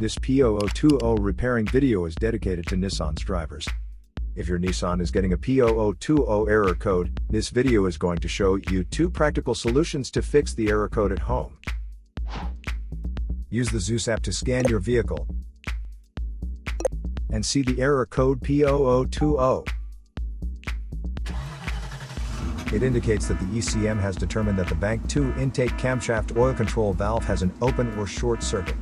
This P0020 repairing video is dedicated to Nissan's drivers. If your Nissan is getting a P0020 error code, this video is going to show you 2 practical solutions to fix the error code at home. Use the Zeus app to scan your vehicle and see the error code P0020. It indicates that the ECM has determined that the Bank 2 intake camshaft oil control valve has an open or short circuit.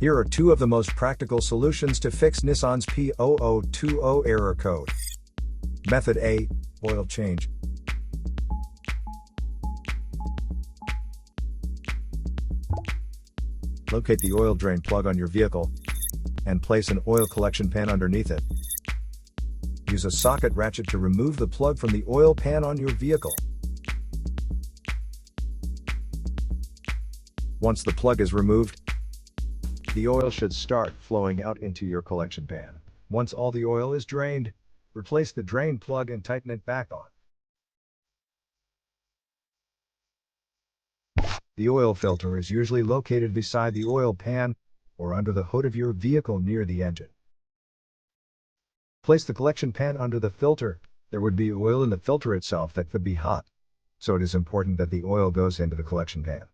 Here are 2 of the most practical solutions to fix Nissan's P0020 error code. Method A, oil change. Locate the oil drain plug on your vehicle and place an oil collection pan underneath it. Use a socket ratchet to remove the plug from the oil pan on your vehicle. Once the plug is removed, the oil should start flowing out into your collection pan. Once all the oil is drained, replace the drain plug and tighten it back on. The oil filter is usually located beside the oil pan or under the hood of your vehicle near the engine. Place the collection pan under the filter. There would be oil in the filter itself that could be hot, so it is important that the oil goes into the collection pan.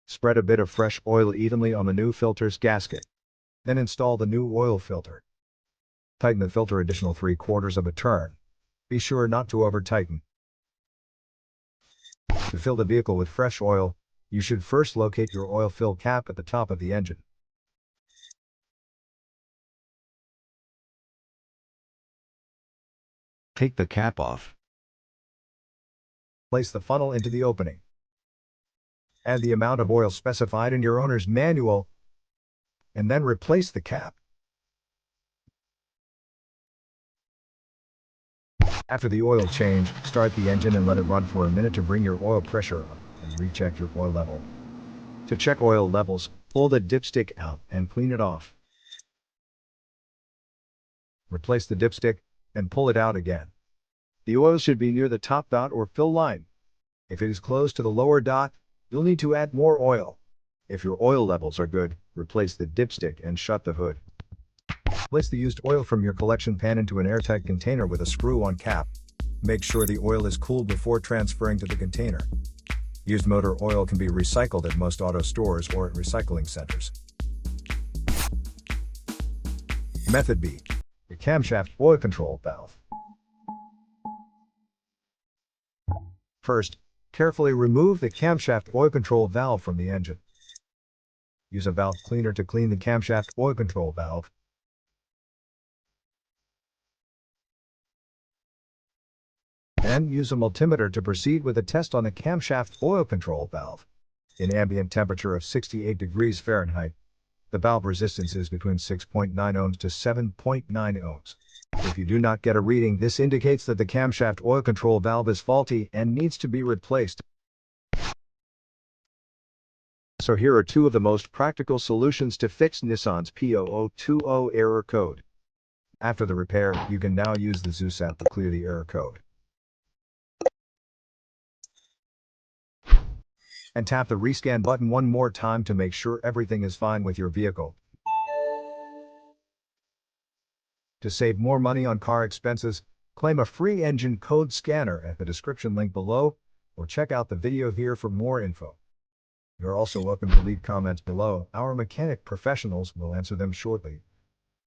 Spread a bit of fresh oil evenly on the new filter's gasket. Then install the new oil filter. Tighten the filter additional 3/4 of a turn. Be sure not to over-tighten. To fill the vehicle with fresh oil, you should first locate your oil fill cap at the top of the engine. Take the cap off. Place the funnel into the opening. Add the amount of oil specified in your owner's manual, and then replace the cap. After the oil change, start the engine and let it run for a minute to bring your oil pressure up and recheck your oil level. To check oil levels, pull the dipstick out and clean it off. Replace the dipstick and pull it out again. The oil should be near the top dot or fill line. If it is close to the lower dot, you'll need to add more oil. If your oil levels are good, replace the dipstick and shut the hood. Place the used oil from your collection pan into an airtight container with a screw-on cap. Make sure the oil is cooled before transferring to the container. Used motor oil can be recycled at most auto stores or at recycling centers. Method B, the camshaft oil control valve. First, carefully remove the camshaft oil control valve from the engine. Use a valve cleaner to clean the camshaft oil control valve. Then use a multimeter to proceed with a test on the camshaft oil control valve. In ambient temperature of 68 degrees Fahrenheit, the valve resistance is between 6.9 ohms to 7.9 ohms. If you do not get a reading, this indicates that the camshaft oil control valve is faulty and needs to be replaced. So here are 2 of the most practical solutions to fix Nissan's P0020 error code. After the repair, you can now use the Zeus app to clear the error code. And tap the rescan button one more time to make sure everything is fine with your vehicle. To save more money on car expenses, claim a free engine code scanner at the description link below, or check out the video here for more info. You're also welcome to leave comments below. Our mechanic professionals will answer them shortly.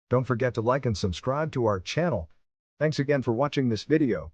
Don't forget to like and subscribe to our channel. Thanks again for watching this video.